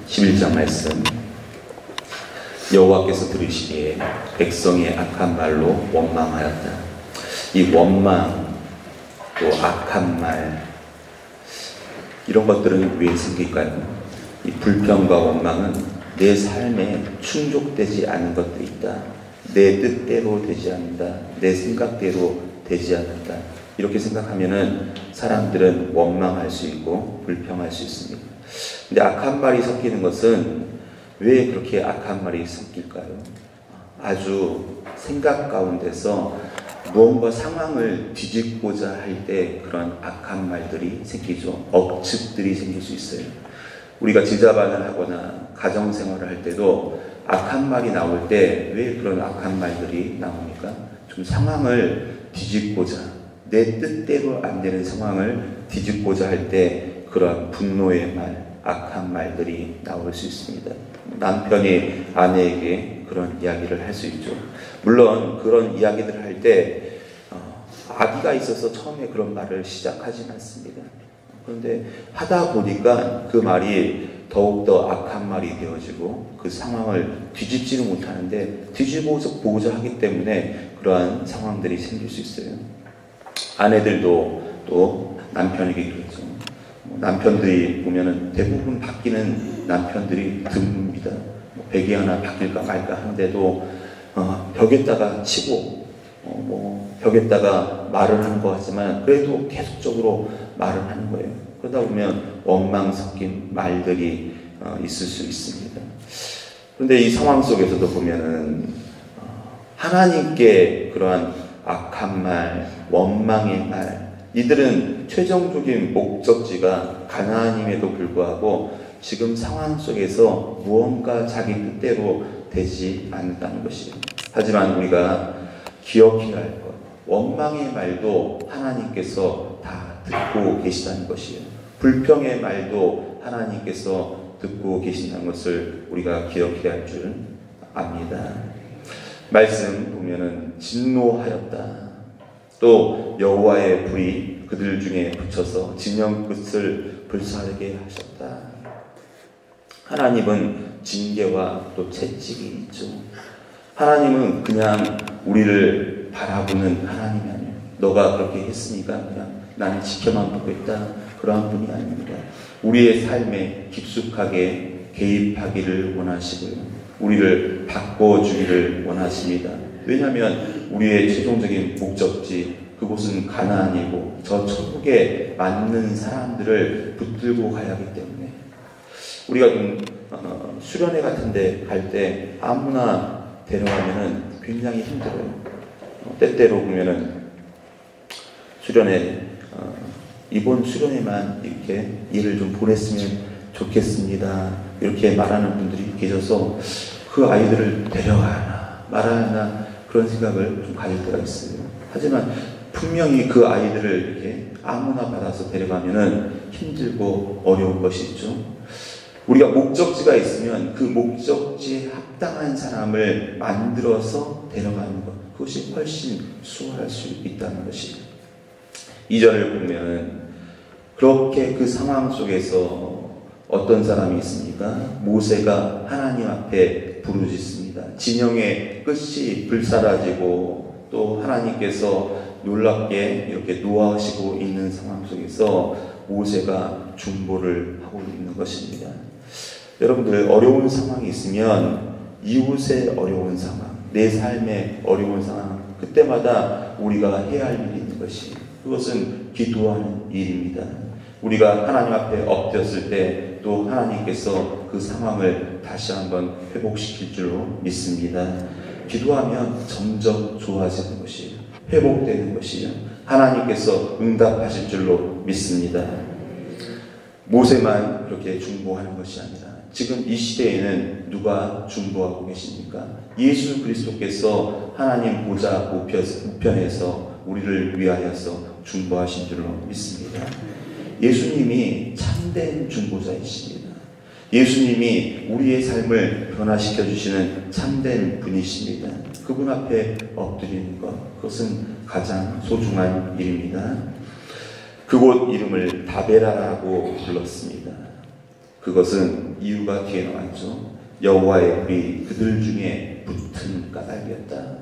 11장 말씀. 여호와께서 들으시기에 백성이 악한 말로 원망하였다. 이 원망, 또 악한 말, 이런 것들은 왜 생길까요? 이 불평과 원망은 내 삶에 충족되지 않은 것들이 있다. 내 뜻대로 되지 않는다. 내 생각대로 되지 않는다. 이렇게 생각하면은 사람들은 원망할 수 있고 불평할 수 있습니다. 근데 악한 말이 섞이는 것은 왜 그렇게 악한 말이 섞일까요? 아주 생각 가운데서 무언가 상황을 뒤집고자 할 때 그런 악한 말들이 생기죠. 억측들이 생길 수 있어요. 우리가 지자반을 하거나 가정생활을 할 때도 악한 말이 나올 때 왜 그런 악한 말들이 나옵니까? 좀 상황을 뒤집고자, 내 뜻대로 안 되는 상황을 뒤집고자 할 때 그런 분노의 말, 악한 말들이 나올 수 있습니다. 남편이 아내에게 그런 이야기를 할 수 있죠. 물론 그런 이야기들을 할 때 악의가 있어서 처음에 그런 말을 시작하진 않습니다. 그런데 하다 보니까 그 말이 더욱더 악한 말이 되어지고 그 상황을 뒤집지는 못하는데 뒤집어보고자 하기 때문에 그러한 상황들이 생길 수 있어요. 아내들도 또 남편에게 그러죠. 남편들이 보면은 대부분 바뀌는 남편들이 드뭅니다. 벽이 하나 바뀔까 말까 하는데도 벽에다가 치고 벽에다가 말을 하는 것 같지만 그래도 계속적으로 말을 하는 거예요. 그러다 보면 원망 섞인 말들이 있을 수 있습니다. 그런데 이 상황 속에서도 보면은 하나님께 그러한 악한 말, 원망의 말, 이들은 최종적인 목적지가 가나안임에도 불구하고 지금 상황 속에서 무언가 자기 뜻대로 되지 않는다는 것이에요. 하지만 우리가 기억해야 할 것, 원망의 말도 하나님께서 다 듣고 계시다는 것이에요. 불평의 말도 하나님께서 듣고 계신다는 것을 우리가 기억해야 할 줄 압니다. 말씀 보면은 진노하였다. 또 여호와의 불이 그들 중에 붙여서 진영 끝을 불사르게 하셨다. 하나님은 징계와 또 채찍이 있죠. 하나님은 그냥 우리를 바라보는 하나님이 아니에요. 너가 그렇게 했으니까 그냥 나는 지켜만 보고 있다. 그러한 분이 아닙니다. 우리의 삶에 깊숙하게 개입하기를 원하시고요. 우리를 바꿔주기를 원하십니다. 왜냐하면 우리의 최종적인 목적지, 그곳은 가나안이고 저 천국에 맞는 사람들을 붙들고 가야 하기 때문에 우리가 좀 수련회 같은 데 갈 때 아무나 데려가면은 굉장히 힘들어요. 때때로 보면은 수련회, 이번 수련회만 이렇게 일을 좀 보냈으면 좋겠습니다. 이렇게 말하는 분들이 계셔서 그 아이들을 데려가나 말아야나 그런 생각을 좀 가질 때가 있어요. 하지만 분명히 그 아이들을 이렇게 아무나 받아서 데려가면은 힘들고 어려운 것이 있죠. 우리가 목적지가 있으면 그 목적지에 합당한 사람을 만들어서 데려가는 것, 그것이 훨씬 수월할 수 있다는 것이에요. 2절을 보면 그렇게 그 상황 속에서 어떤 사람이 있습니까? 모세가 하나님 앞에 부르짖습니다. 진영의 끝이 불사라지고 또 하나님께서 놀랍게 이렇게 노하시고 있는 상황 속에서 모세가 중보를 하고 있는 것입니다. 여러분들 어려운 상황이 있으면 이웃의 어려운 상황, 내 삶의 어려운 상황, 그때마다 우리가 해야 할 일이 있는 것이 그것은 기도하는 일입니다. 우리가 하나님 앞에 엎드렸을 때 또 하나님께서 그 상황을 다시 한번 회복시킬 줄로 믿습니다. 기도하면 점점 좋아지는 것이에요. 회복되는 것이에요. 하나님께서 응답하실 줄로 믿습니다. 모세만 그렇게 중보하는 것이 아니라 지금 이 시대에는 누가 중보하고 계십니까? 예수 그리스도께서 하나님 보좌 우편에서 우리를 위하여서 중보하신 줄로 믿습니다. 예수님이 참된 중보자이십니다. 예수님이 우리의 삶을 변화시켜 주시는 참된 분이십니다. 그분 앞에 엎드리는 것, 그것은 가장 소중한 일입니다. 그곳 이름을 다베라라고 불렀습니다. 그것은 이유가 뒤에 나왔죠. 여호와의 불이 그들 중에 붙은 까닭이었다.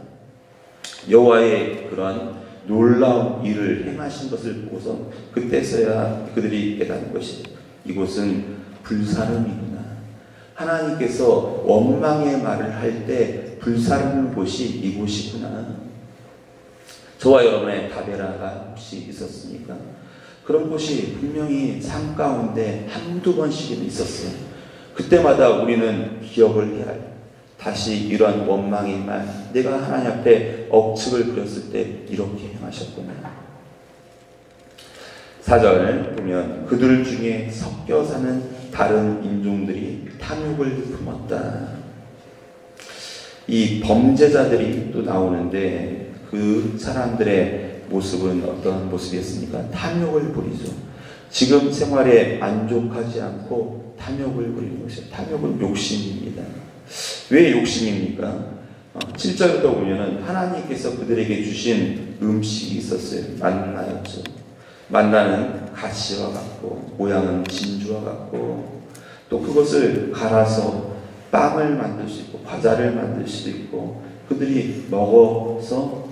여호와의 그러한 놀라운 일을 행하신 것을 보고서 그때서야 그들이 깨닫는 것이 이곳은 불사름이구나. 하나님께서 원망의 말을 할 때 불사르는 곳이 이곳이구나. 저와 여러분의 다베라가 혹시 있었습니까? 그런 곳이 분명히 삶 가운데 한두 번씩은 있었어요. 그때마다 우리는 기억을 해야 해요. 다시 이런 원망의 말, 내가 하나님 앞에 억측을 부렸을 때 이렇게 행하셨구나. 4절 보면 그들 중에 섞여 사는 다른 인종들이 탐욕을 품었다. 이 범죄자들이 또 나오는데 그 사람들의 모습은 어떤 모습이었습니까? 탐욕을 부리죠. 지금 생활에 만족하지 않고 탐욕을 부리는 것이에요. 탐욕은 욕심입니다. 왜 욕심입니까? 7절부터 보면은 하나님께서 그들에게 주신 음식이 있었어요. 만나였죠. 만나는 가시와 같고 모양은 진주와 같고 또 그것을 갈아서 빵을 만들 수 있고 과자를 만들 수도 있고 그들이 먹어서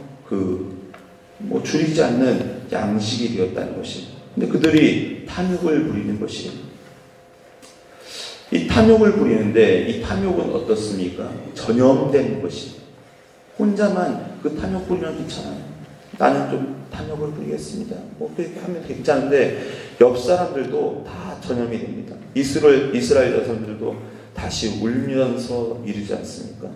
줄이지 않는 양식이 되었다는 것이에요. 근데 그들이 탐욕을 부리는 것이에요. 이 탐욕을 부리는데 이 탐욕은 어떻습니까? 전염된 것이. 혼자만 그 탐욕 부리면 괜찮아요. 나는 좀 탐욕을 부리겠습니다. 그렇게 하면 괜찮은데 옆 사람들도 다 전염이 됩니다. 이스라엘 여성들도 다시 울면서 이르지 않습니까?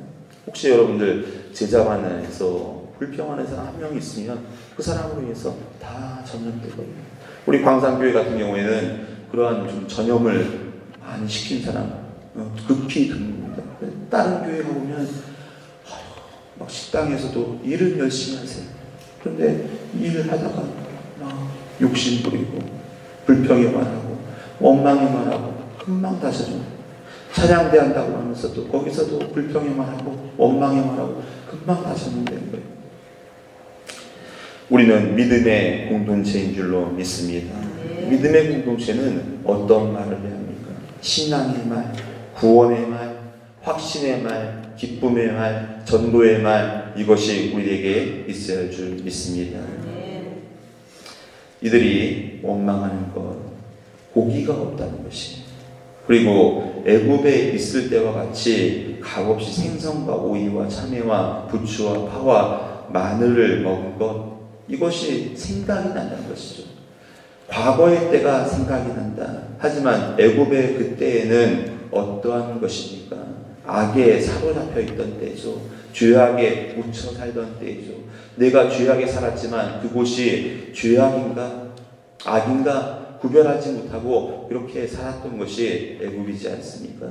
혹시 여러분들 제자반에서 불평하는 사람 한 명 있으면 그 사람으로 인해서 다 전염되거든요. 우리 광산교회 같은 경우에는 그러한 좀 전염을 많이 시킨 사람 급히 드뭅니다. 다른 교회 가보면 막 식당에서도 일은 열심히 하세요. 그런데 일을 하다가 막 욕심 부리고 불평에만 하고 원망에만 하고 금방 다져요. 찬양대 한다고 하면서도 거기서도 불평에만 하고 원망에만 하고 금방 다져는다는 거예요. 우리는 믿음의 공동체인 줄로 믿습니다. 믿음의 공동체는 어떤 말을 해야 합니까? 신앙의 말, 구원의 말, 확신의 말, 기쁨의 말, 전도의 말, 이것이 우리에게 있어야 할 줄 믿습니다. 이들이 원망하는 것, 고기가 없다는 것이, 그리고 애굽에 있을 때와 같이 값없이 생선과 오이와 참외와 부추와 파와 마늘을 먹은 것, 이것이 생각이 난다는 것이죠. 과거의 때가 생각이 난다. 하지만 애굽의 그때에는 어떠한 것입니까? 악에 사로잡혀 있던 때죠. 죄악에 묻혀 살던 때죠. 내가 죄악에 살았지만 그곳이 죄악인가 악인가 구별하지 못하고 이렇게 살았던 것이 애굽이지 않습니까?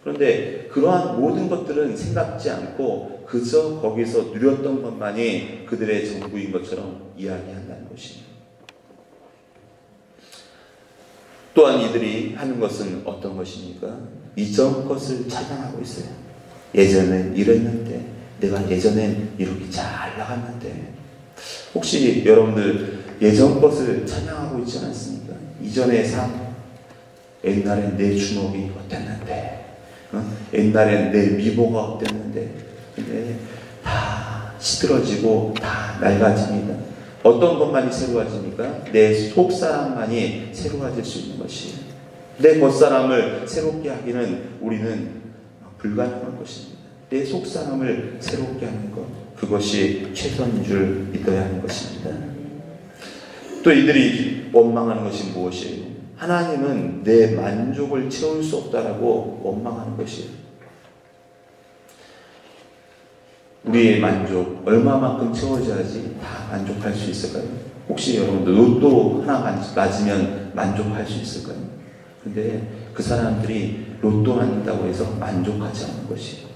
그런데 그러한 모든 것들은 생각지 않고 그저 거기서 누렸던 것만이 그들의 전부인 것처럼 이야기한다는 것입니다. 또한 이들이 하는 것은 어떤 것입니까? 이전 것을 찬양하고 있어요. 예전엔 이랬는데, 내가 예전엔 이렇게 잘 나갔는데. 혹시 여러분들 예전 것을 찬양하고 있지 않습니까? 이전의 삶, 옛날엔 내 주먹이 어땠는데, 옛날엔 내 미모가 어땠는데, 근데 다 시들어지고 다 낡아집니다. 어떤 것만이 새로워집니까? 내 속사람만이 새로워질 수 있는 것이에요. 내 겉사람을 새롭게 하기는 우리는 불가능한 것입니다. 내 속사람을 새롭게 하는 것, 그것이 최선인 줄 믿어야 하는 것입니다. 또 이들이 원망하는 것이 무엇이에요? 하나님은 내 만족을 채울 수 없다라고 원망하는 것이에요. 우리의 만족, 얼마만큼 채워져야지 다 만족할 수 있을까요? 혹시 여러분들 로또 하나 맞으면 만족할 수 있을까요? 근데 그 사람들이 로또 맞는다고 해서 만족하지 않는 것이에요.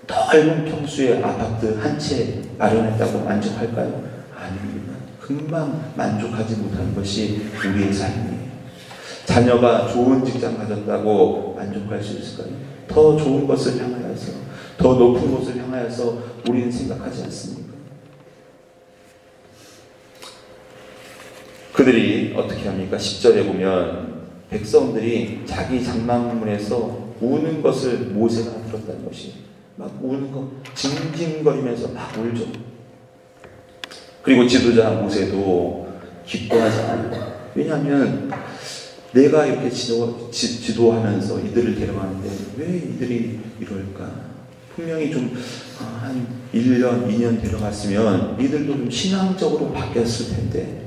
넓은 평수의 아파트 한 채 마련했다고 만족할까요? 아닙니다. 금방 만족하지 못하는 것이 우리의 삶이에요. 자녀가 좋은 직장 가졌다고 만족할 수 있을까요? 더 좋은 것을 향하여서, 더 높은 곳을 향하여서 우리는 생각하지 않습니까? 그들이 어떻게 합니까? 10절에 보면 백성들이 자기 장막문에서 우는 것을 모세가 들었다는 것이, 막 우는 거 징징거리면서 막 울죠. 그리고 지도자 모세도 기뻐하지 않아요. 왜냐하면 내가 이렇게 지도하면서 이들을 데려가는데 왜 이들이 이럴까? 분명히 좀 한 1년, 2년 데려갔으면 이들도 좀 신앙적으로 바뀌었을 텐데.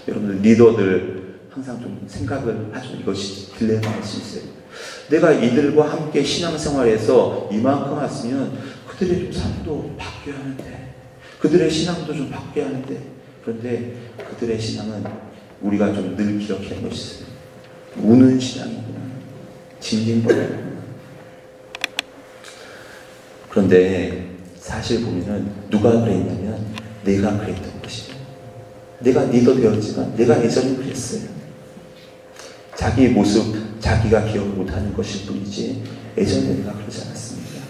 여러분들 리더들 항상 좀 생각을 하죠. 이것이 딜레마일 수 있어요. 내가 이들과 함께 신앙생활에서 이만큼 왔으면 그들의 좀 삶도 바뀌어야 하는데, 그들의 신앙도 좀 바뀌어야 하는데, 그런데 그들의 신앙은 우리가 좀 늘 기억해야 하는 것이 있어요. 우는 신앙이구나. 징징거리구나. 그런데 사실 보면은 누가 그랬냐면 내가 그랬던 것이에요. 내가 리더 되었지만 내가 예전에 그랬어요. 자기 모습, 자기가 기억을 못하는 것일 뿐이지 예전에 내가 그러지 않았습니다.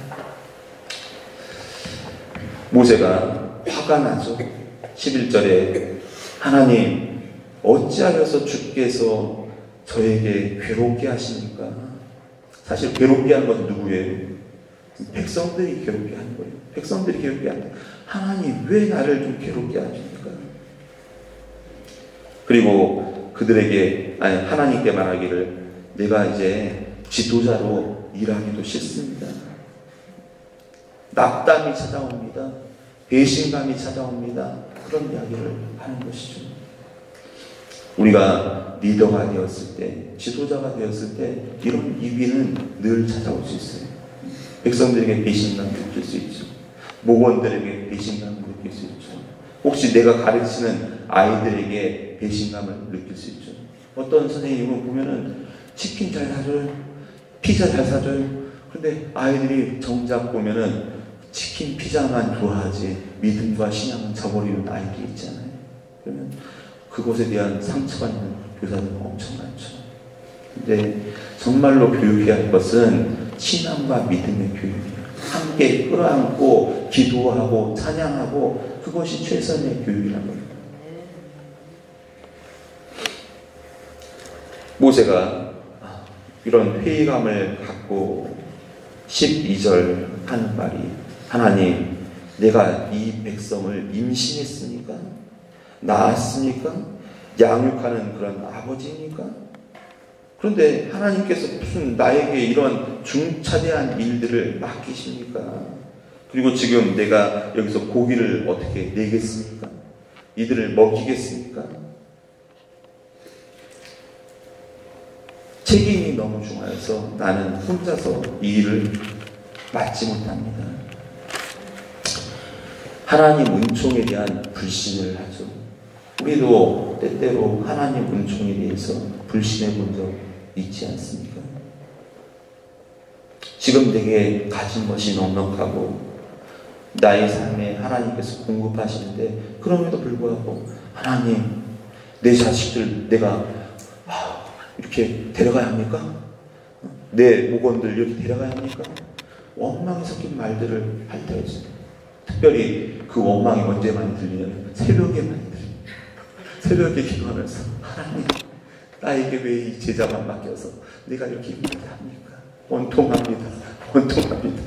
모세가 화가 나죠. 11절에 하나님 어찌하여서 주께서 저에게 괴롭게 하십니까? 사실 괴롭게 한 것은 누구예요? 백성들이 괴롭게 하는 거예요. 백성들이 괴롭게 하는데 하나님 왜 나를 좀 괴롭게 하십니까? 그리고 그들에게, 하나님께 말하기를 내가 이제 지도자로 일하기도 싫습니다. 낙담이 찾아옵니다. 배신감이 찾아옵니다. 그런 이야기를 하는 것이죠. 우리가 리더가 되었을 때, 지도자가 되었을 때 이런 위기는 늘 찾아올 수 있어요. 백성들에게 배신감을 느낄 수 있죠. 목원들에게 배신감을 느낄 수 있죠. 혹시 내가 가르치는 아이들에게 배신감을 느낄 수 있죠. 어떤 선생님은 보면은 치킨 잘 사줘요. 피자 잘 사줘요. 근데 아이들이 정작 보면은 치킨, 피자만 좋아하지 믿음과 신앙은 저버리는 아이들이 있잖아요. 그러면 그것에 대한 상처가 있는 교사들은 엄청 많죠. 근데 정말로 교육해야 할 것은 신앙과 믿음의 교육이에요. 함께 끌어안고 기도하고 찬양하고 그것이 최선의 교육이라는 겁니다. 모세가 이런 회의감을 갖고 12절 하는 말이 하나님 내가 이 백성을 임신했습니까? 낳았습니까? 양육하는 그런 아버지입니까? 그런데 하나님께서 무슨 나에게 이런 중차대한 일들을 맡기십니까? 그리고 지금 내가 여기서 고기를 어떻게 내겠습니까? 이들을 먹이겠습니까? 책임이 너무 중하여서 나는 혼자서 이 일을 맡지 못합니다. 하나님 은총에 대한 불신을 하죠. 우리도 때때로 하나님 은총에 대해서 불신해 본 적 있지 않습니까? 지금 내게 가진 것이 넉넉하고 나의 삶에 하나님께서 공급하시는데 그럼에도 불구하고 하나님 내 자식들 내가 이렇게 데려가야 합니까? 내 목원들 이렇게 데려가야 합니까? 원망이 섞인 말들을 할 때가 있어요. 특별히 그 원망이 언제 많이 들리냐면 새벽에 많이 들려요. 새벽에 기도하면서 하나님 나에게 왜 이 제자만 맡겨서 내가 이렇게 힘들게 합니까? 원통합니다. 원통합니다.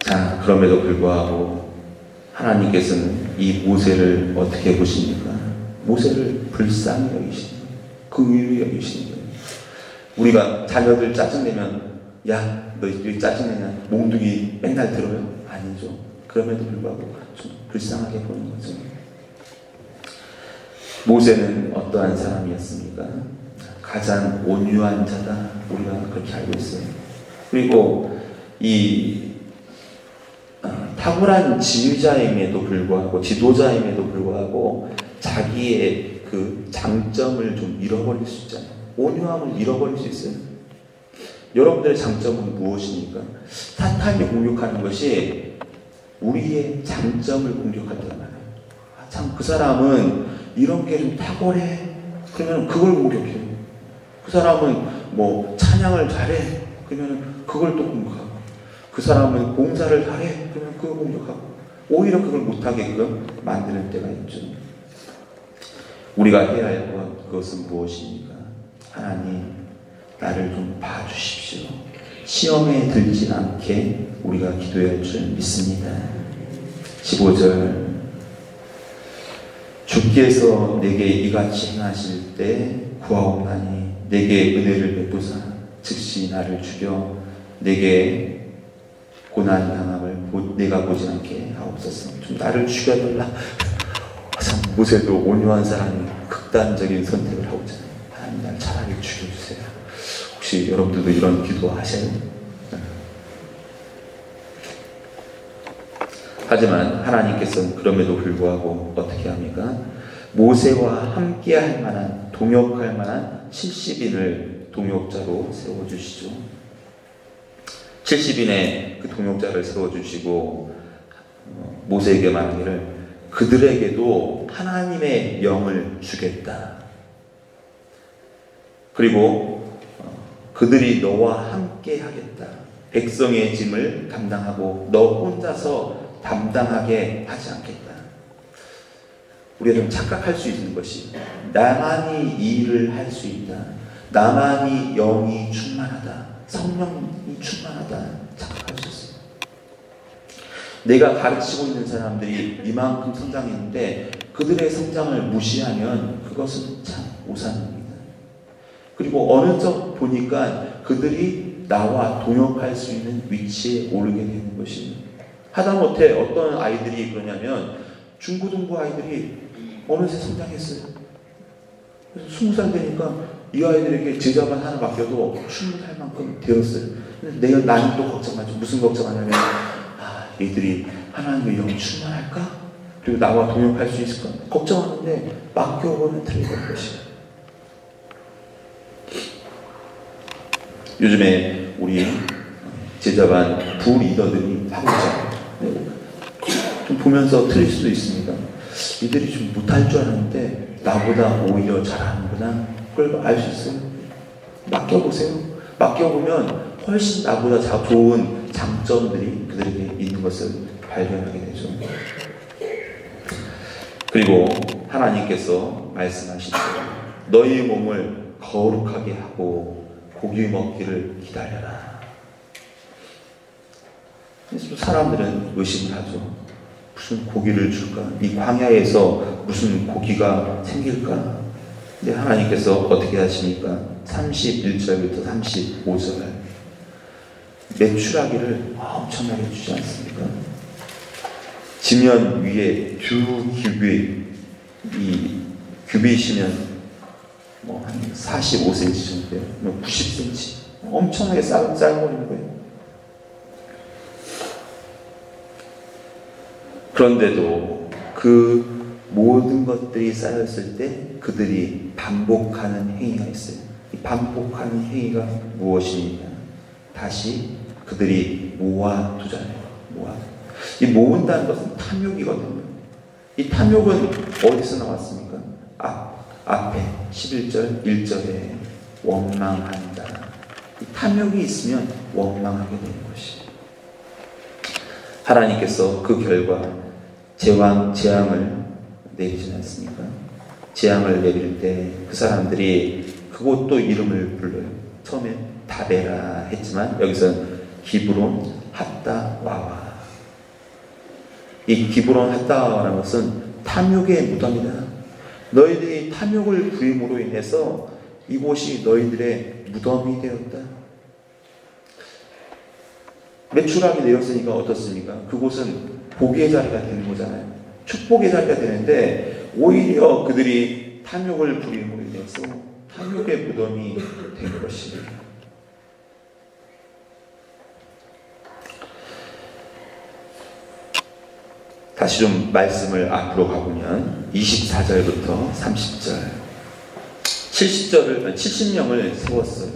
자, 그럼에도 불구하고 하나님께서는 이 모세를 어떻게 보십니까? 모세를 불쌍히 여기시는 거예요. 긍휼히 여기시는 거예요. 우리가 자녀들 짜증내면 야, 너 왜 짜증내냐? 몽둥이 맨날 들어요? 아니죠. 그럼에도 불구하고 좀 불쌍하게 보는 거죠. 모세는 어떠한 사람이었습니까? 가장 온유한 자다. 우리가 그렇게 알고 있어요. 그리고 이 탁월한 지휘자임에도 불구하고 지도자임에도 불구하고 자기의 그 장점을 좀 잃어버릴 수 있잖아요. 온유함을 잃어버릴 수 있어요. 여러분들의 장점은 무엇입니까? 사탄이 공격하는 것이 우리의 장점을 공격할 때가 많아요. 참 그 사람은 이런 게 좀 탁월해. 그러면 그걸 공격해요. 그 사람은 뭐 찬양을 잘해. 그러면 그걸 또 공격하고. 그 사람은 봉사를 잘해. 그러면 그걸 공격하고. 오히려 그걸 못하게끔 만드는 때가 있죠. 우리가 해야 할 것, 그것은 무엇입니까? 하나님, 나를 좀 봐주십시오. 시험에 들지 않게 우리가 기도해야 할 줄 믿습니다. 15절, 주께서 내게 이같이 행하실 때 구하옵나니 내게 은혜를 베푸사 즉시 나를 죽여 내게 고난 당함을 내가 보지 않게 하옵소서. 좀 나를 죽여달라. 참 모세도 온유한 사람이 극단적인 선택을 하고 있잖아요. 하나님, 날 차라리 죽여주세요. 혹시 여러분들도 이런 기도 하세요? 하지만 하나님께서는 그럼에도 불구하고 어떻게 합니까? 모세와 함께 할 만한, 동역할 만한 70인을 동역자로 세워주시죠. 70인의 그 동역자를 세워주시고 모세에게 말하기를 그들에게도 하나님의 영을 주겠다. 그리고 그들이 너와 함께 하겠다. 백성의 짐을 감당하고 너 혼자서 담당하게 하지 않겠다. 우리가 좀 착각할 수 있는 것이 나만이 이 일을 할 수 있다. 나만이 영이 충만하다. 성령이 충만하다. 착각할 수 있어요. 내가 가르치고 있는 사람들이 이만큼 성장했는데 그들의 성장을 무시하면 그것은 참 오산입니다. 그리고 어느 쪽 보니까 그들이 나와 동역할 수 있는 위치에 오르게 되는 것입니다. 하다못해 어떤 아이들이 그러냐면 중고등부 아이들이 어느새 성장했어요. 그래서 20살 되니까 이 아이들에게 제자만 하나 맡겨도 충분할 만큼 되었어요. 근데 내가 나는 또 걱정하죠. 무슨 걱정하냐면 얘들이 하나님의 영이 충만할까? 그리고 나와 동역할 수 있을까? 걱정하는데 맡겨보면 틀릴 것이에요. 요즘에 우리 제자반 부리더들이 하고 있잖아요. 좀 보면서 틀릴 수도 있습니다. 이들이 좀 못할 줄 알았는데 나보다 오히려 잘하는구나. 그걸 알 수 있어요. 맡겨보세요. 맡겨보면 훨씬 나보다 좋은 장점들이 그들에게 있는 것을 발견하게 되죠. 그리고 하나님께서 말씀하시죠. 너희의 몸을 거룩하게 하고 고기 먹기를 기다려라. 그래서 사람들은 의심을 하죠. 무슨 고기를 줄까? 이 광야에서 무슨 고기가 생길까? 근데 하나님께서 어떻게 하십니까? 31절부터 35절 메추라기를 엄청나게 주지 않습니까? 지면 위에 두 규빗이면 한 45cm 정도예요. 90cm. 엄청나게 짧고 있는 거예요. 그런데도 그 모든 것들이 쌓였을 때 그들이 반복하는 행위가 있어요. 이 반복하는 행위가 무엇입니까? 다시 그들이 모아두잖아요. 이 모은다는 것은 탐욕이거든요. 이 탐욕은 어디서 나왔습니까? 앞에 11절 1절에 원망한다. 이 탐욕이 있으면 원망하게 되는 것이에요. 하나님께서 그 결과 재앙을 내리지 않습니까? 재앙을 내릴 때 그 사람들이 그곳도 이름을 불러요. 처음에 다베라 했지만 여기서는 기브론 핫다와와. 이 기브론 핫다와라는 것은 탐욕의 무덤이다. 너희들이 탐욕을 부림으로 인해서 이곳이 너희들의 무덤이 되었다. 메추라기 내렸으니까 어떻습니까? 그곳은 복의 자리가 되는 거잖아요. 축복의 자리가 되는데 오히려 그들이 탐욕을 부림으로 인해서 탐욕의 무덤이 된 것입니다. 다시 좀 말씀을 앞으로 가보면 24절부터 30절 70명을 세웠어요.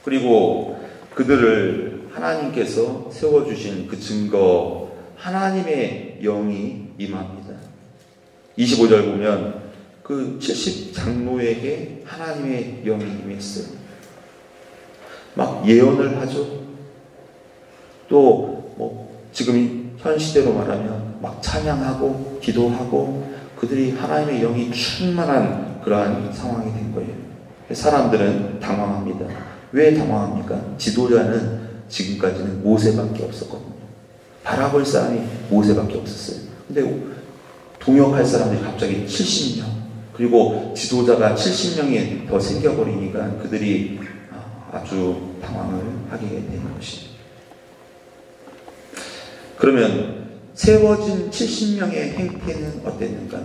그리고 그들을 하나님께서 세워주신 그 증거 하나님의 영이 임합니다. 25절 보면 그 70장로에게 하나님의 영이 임했어요. 막 예언을 하죠. 또 지금 현 시대로 말하면 막 찬양하고 기도하고 그들이 하나님의 영이 충만한 그러한 상황이 된 거예요. 사람들은 당황합니다. 왜 당황합니까? 지도자는 지금까지는 모세밖에 없었거든요. 바라볼 사람이 모세밖에 없었어요. 근데 동역할 사람들이 갑자기 70명, 그리고 지도자가 70명이 더 생겨버리니까 그들이 아주 당황을 하게 되는 것입니다. 그러면 세워진 70명의 행태는 어땠는가?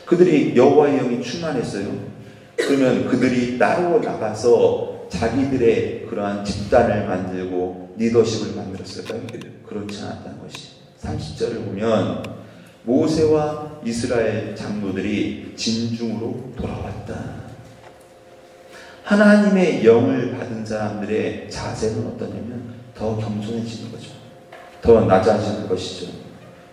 그들이 여호와의 영이 충만했어요. 그러면 그들이 따로 나가서 자기들의 그러한 집단을 만들고 리더십을 만들었을까요? 그렇지 않았다는 것이. 30절을 보면 모세와 이스라엘 장로들이 진중으로 돌아왔다. 하나님의 영을 받은 사람들의 자세는 어떠냐면 더 겸손해지는 거죠. 더 낮아지는 것이죠.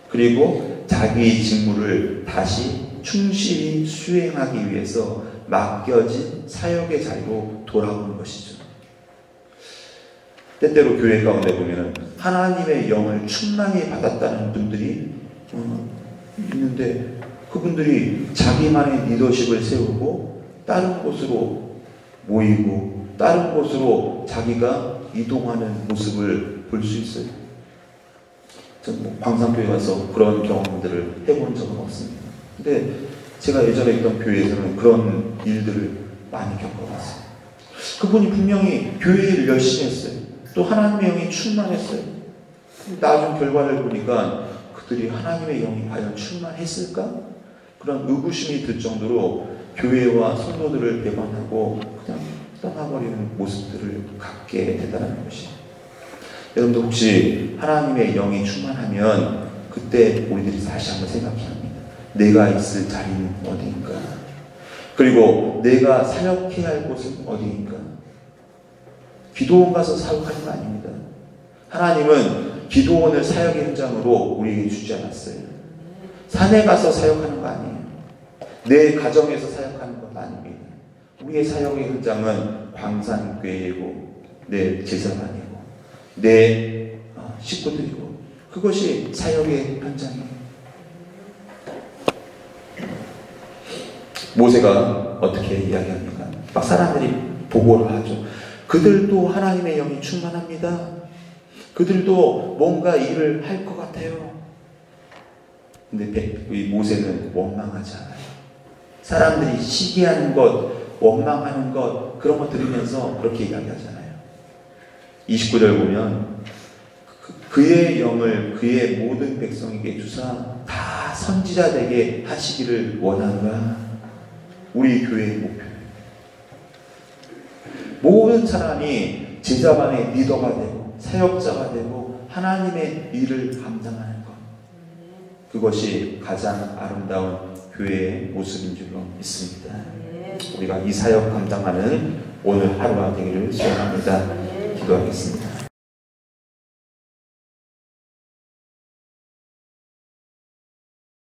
그리고 자기 직무를 다시 충실히 수행하기 위해서 맡겨진 사역의 자리로 돌아오는 것이죠. 때때로 교회 가운데 보면 하나님의 영을 충만히 받았다는 분들이 있는데 그분들이 자기만의 리더십을 세우고 다른 곳으로 모이고 다른 곳으로 자기가 이동하는 모습을 볼 수 있어요. 저는 광산교회 가서 그런 경험들을 해본 적은 없습니다. 근데 제가 예전에 있던 교회에서는 그런 일들을 많이 겪어봤어요. 그분이 분명히 교회를 열심히 했어요. 또 하나님의 영이 충만했어요. 나중 결과를 보니까 그들이 하나님의 영이 과연 충만했을까? 그런 의구심이 들 정도로 교회와 성도들을 배반하고 그냥 떠나버리는 모습들을 갖게 되다는 것이에요. 여러분도 혹시 하나님의 영이 충만하면 그때 우리들이 다시 한번 생각해야 합니다. 내가 있을 자리는 어디인가? 그리고 내가 사역해야 할 곳은 어디인가? 기도원 가서 사역하는 거 아닙니다. 하나님은 기도원을 사역의 현장으로 우리에게 주지 않았어요. 산에 가서 사역하는 거 아니에요. 내 가정에서 사역하는 건 아닙니다. 우리의 사역의 현장은 광산교회이고 내 제사관이고 내 식구들이고 그것이 사역의 현장이에요. 모세가 어떻게 이야기합니까? 막 사람들이 보고를 하죠. 그들도 하나님의 영이 충만합니다. 그들도 뭔가 일을 할 것 같아요. 근데 이 모세는 원망하지 않아요. 사람들이 시기하는 것, 원망하는 것, 그런 거 들으면서 그렇게 이야기하잖아요. 29절 보면 그의 영을 그의 모든 백성에게 주사 다 선지자 되게 하시기를 원하노라. 우리 교회의 목표예요. 모든 사람이 제자반의 리더가 되고 사역자가 되고 하나님의 일을 감당하는 것, 그것이 가장 아름다운 교회의 모습인 줄로 믿습니다. 우리가 이 사역 감당하는 오늘 하루가 되기를 소원합니다. 기도하겠습니다.